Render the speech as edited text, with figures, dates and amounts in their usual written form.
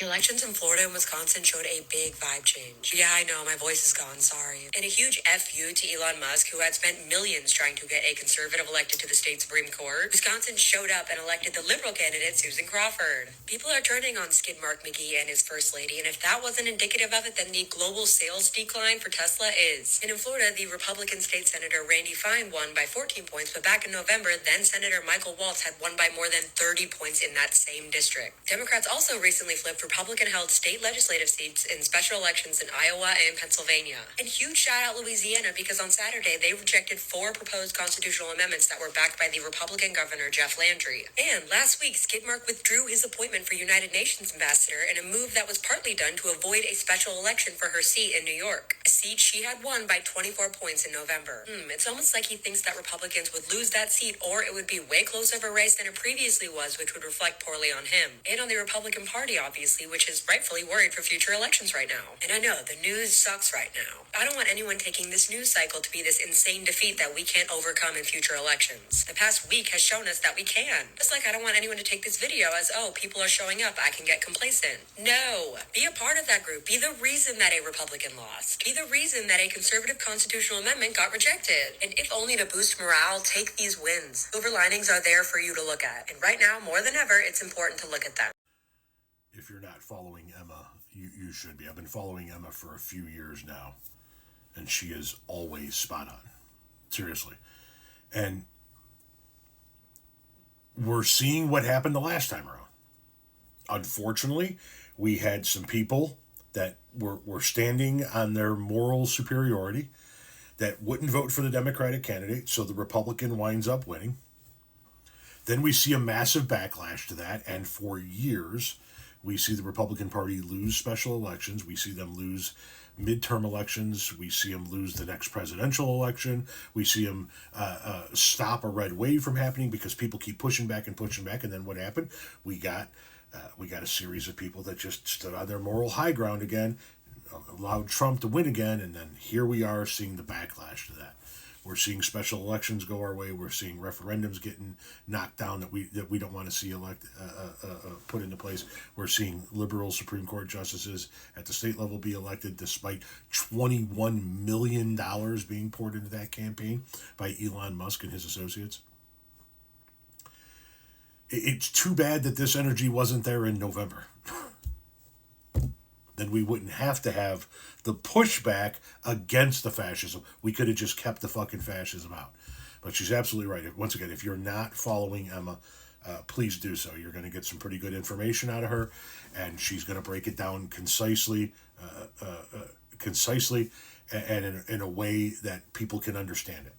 Elections in Florida and Wisconsin showed a big vibe change. Yeah, I know, my voice is gone, sorry. And a huge FU to Elon Musk, who had spent millions trying to get a conservative elected to the state Supreme Court. Wisconsin showed up and elected the liberal candidate, Susan Crawford. People are turning on Skid Mark McGee and his first lady, and if that wasn't indicative of it, then the global sales decline for Tesla is. And in Florida, the Republican state senator Randy Fine won by 14 points, but back in November, then Senator Michael Waltz had won by more than 30 points in that same district. Democrats also recently flipped Republican-held state legislative seats in special elections in Iowa and Pennsylvania. And huge shout-out Louisiana, because on Saturday, they rejected 4 proposed constitutional amendments that were backed by the Republican governor, Jeff Landry. And last week, Skidmark withdrew his appointment for United Nations ambassador in a move that was partly done to avoid a special election for her seat in New York, a seat she had won by 24 points in November. It's almost like he thinks that Republicans would lose that seat, or it would be way closer of a race than it previously was, which would reflect poorly on him. And on the Republican Party, obviously, which is rightfully worried for future elections right now. And I know, the news sucks right now. I don't want anyone taking this news cycle to be this insane defeat that we can't overcome in future elections. The past week has shown us that we can. Just like I don't want anyone to take this video as, oh, people are showing up, I can get complacent. No. Be a part of that group. Be the reason that a Republican lost. Be the reason that a conservative constitutional amendment got rejected. And if only to boost morale, take these wins. Silver linings are there for you to look at. And right now, more than ever, it's important to look at them. If you're not following Emma, you should be. I've been following Emma for a few years now, and she is always spot on. Seriously. And we're seeing what happened the last time around. Unfortunately, we had some people that were standing on their moral superiority that wouldn't vote for the Democratic candidate, so the Republican winds up winning. Then we see a massive backlash to that, and for years, we see the Republican Party lose special elections. We see them lose midterm elections. We see them lose the next presidential election. We see them stop a red wave from happening because people keep pushing back. And then what happened? We got a series of people that just stood on their moral high ground again, allowed Trump to win again, and then here we are seeing the backlash to that. We're seeing special elections go our way. We're seeing referendums getting knocked down that we don't want to see put into place. We're seeing liberal Supreme Court justices at the state level be elected, despite $21 million being poured into that campaign by Elon Musk and his associates. It's too bad that this energy wasn't there in November. Then we wouldn't have to have the pushback against the fascism. We could have just kept the fucking fascism out. But she's absolutely right. Once again, if you're not following Emma, please do so. You're going to get some pretty good information out of her, and she's going to break it down concisely, and in a way that people can understand it.